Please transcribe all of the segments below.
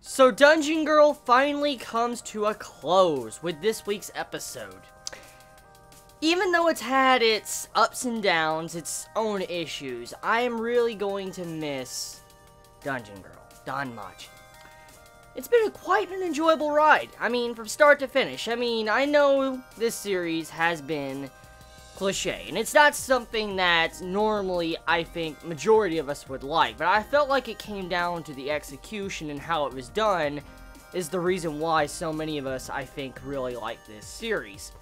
So Dungeon Girl finally comes to a close with this week's episode. Even though it's had its ups and downs, its own issues, I am really going to miss Dungeon Girl, Danmachi. It's been quite an enjoyable ride. I mean, from start to finish. I mean, I know this series has been cliche, and it's not something that normally I think majority of us would like, but I felt like it came down to the execution and how it was done is the reason why so many of us, I think, really like this series.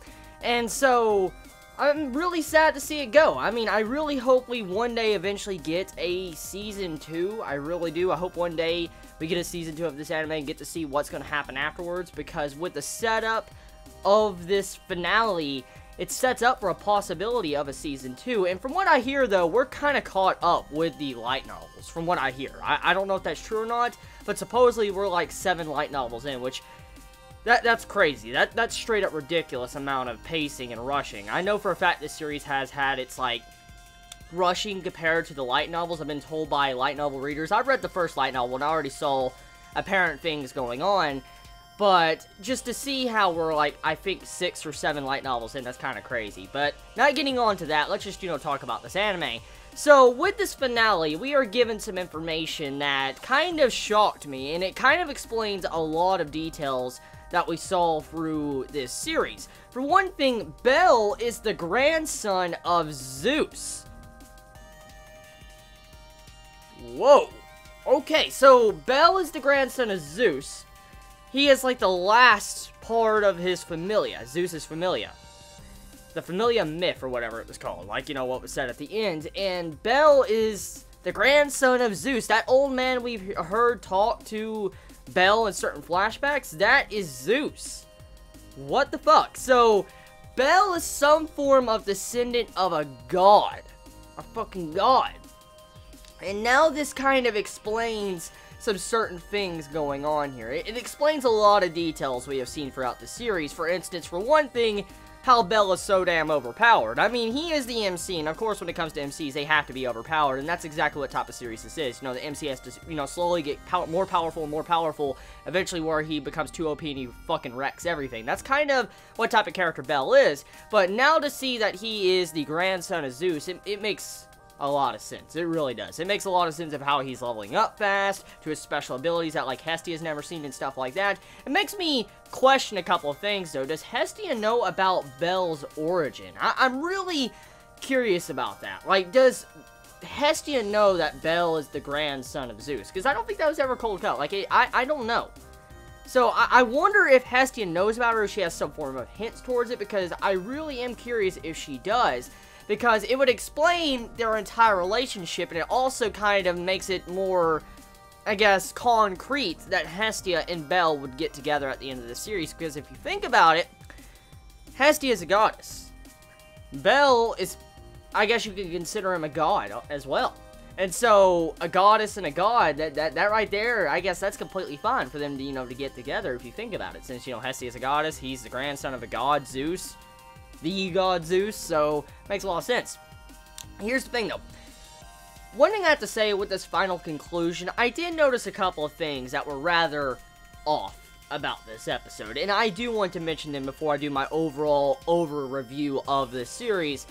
And so, I'm really sad to see it go. I mean, I really hope we one day eventually get a Season 2. I really do. I hope one day we get a Season 2 of this anime and get to see what's going to happen afterwards, because with the setup of this finale, it sets up for a possibility of a Season 2, and from what I hear, though, we're kind of caught up with the light novels, from what I hear. I don't know if that's true or not, but supposedly we're like 7 light novels in, which, that's crazy. That's straight up ridiculous amount of pacing and rushing. I know for a fact this series has had its, like, rushing compared to the light novels. I've been told by light novel readers. I've read the first light novel, and I already saw apparent things going on. But just to see how we're, like, I think 6 or 7 light novels in, that's kind of crazy. But not getting on to that, let's just, talk about this anime. So, with this finale, we are given some information that kind of shocked me, and it kind of explains a lot of details that we saw through this series. For one thing, Bell is the grandson of Zeus. Whoa. Okay, so Bell is the grandson of Zeus. He is like the last part of his familia, Zeus's familia. The familia myth, or whatever it was called, like, what was said at the end. And Bell is the grandson of Zeus. That old man we've heard talk to Bell in certain flashbacks, that is Zeus. What the fuck? So, Bell is some form of descendant of a god. A fucking god. And now this kind of explains some certain things going on here. It explains a lot of details we have seen throughout the series. For instance, for one thing, how Bell is so damn overpowered. I mean, he is the MC, and of course when it comes to MCs, they have to be overpowered, and that's exactly what type of series this is. The MC has to, slowly get more powerful, eventually where he becomes too OP and he fucking wrecks everything. That's kind of what type of character Bell is, but now to see that he is the grandson of Zeus, it makes a lot of sense. It really does. It makes a lot of sense of how he's leveling up fast, to his special abilities that, like, Hestia has never seen and stuff like that. It makes me question a couple of things, though. Does Hestia know about Bell's origin? I'm really curious about that. Like, does Hestia know that Bell is the grandson of Zeus? Because I don't think that was ever cold cut. Like, I don't know. So, I wonder if Hestia knows about it or if she has some form of hints towards it, because I really am curious if she does. Because it would explain their entire relationship, and it also kind of makes it more, I guess, concrete that Hestia and Bell would get together at the end of the series. Because if you think about it, Hestia is a goddess. Bell is, I guess you could consider him a god as well. And so, a goddess and a god, that right there, I guess that's completely fine for them to, to get together if you think about it. Since, Hestia is a goddess, he's the grandson of a god, Zeus. The god Zeus, so makes a lot of sense. Here's the thing, though. One thing I have to say with this final conclusion, I did notice a couple of things that were rather off about this episode, and I do want to mention them before I do my overall over-review of this series.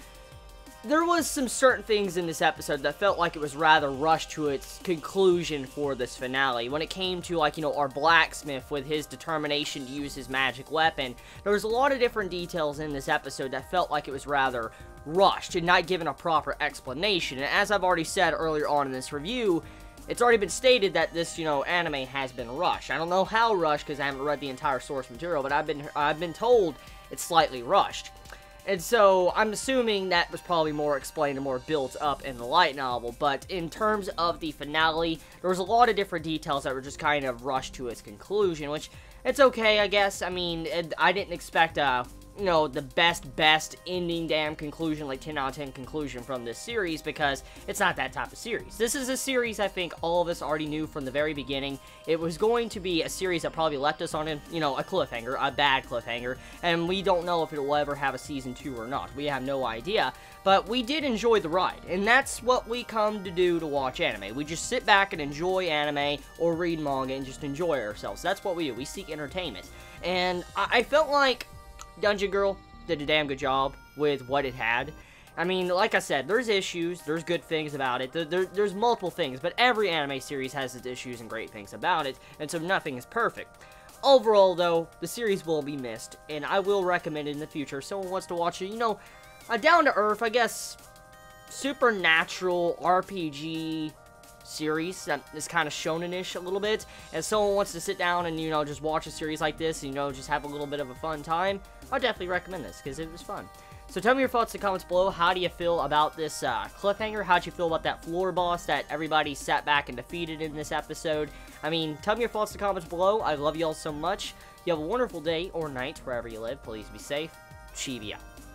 There was some certain things in this episode that felt like it was rather rushed to its conclusion for this finale. When it came to, like, our blacksmith with his determination to use his magic weapon, there was a lot of different details in this episode that felt like it was rather rushed and not given a proper explanation. And as I've already said earlier on in this review, it's already been stated that this, anime has been rushed. I don't know how rushed because I haven't read the entire source material, but I've been told it's slightly rushed. And so, I'm assuming that was probably more explained and more built up in the light novel, but in terms of the finale, there was a lot of different details that were just kind of rushed to its conclusion, which, it's okay, I guess. I mean, I didn't expect a you know, the best ending damn conclusion, like 10 out of 10 conclusion from this series, because it's not that type of series. This is a series I think all of us already knew from the very beginning. It was going to be a series that probably left us on a, you know, a cliffhanger, a bad cliffhanger, and we don't know if it will ever have a season 2 or not. We have no idea, but we did enjoy the ride, and that's what we come to do to watch anime. We just sit back and enjoy anime, or read manga, and just enjoy ourselves. That's what we do. We seek entertainment, and I felt like Dungeon Girl did a damn good job with what it had. I mean, like I said, there's issues, there's good things about it, there's multiple things, but every anime series has its issues and great things about it, and so nothing is perfect. Overall, though, the series will be missed, and I will recommend it in the future if someone wants to watch it, you know, a down-to-earth, I guess, supernatural RPG series that is kind of shonen-ish a little bit, and someone wants to sit down and, you know, just watch a series like this, and, you know, just have a little bit of a fun time, I'll definitely recommend this, because it was fun. So tell me your thoughts in the comments below. How do you feel about this cliffhanger? How'd you feel about that floor boss that everybody sat back and defeated in this episode? I mean, tell me your thoughts in the comments below. I love you all so much. You have a wonderful day or night wherever you live. Please be safe. Chibi out.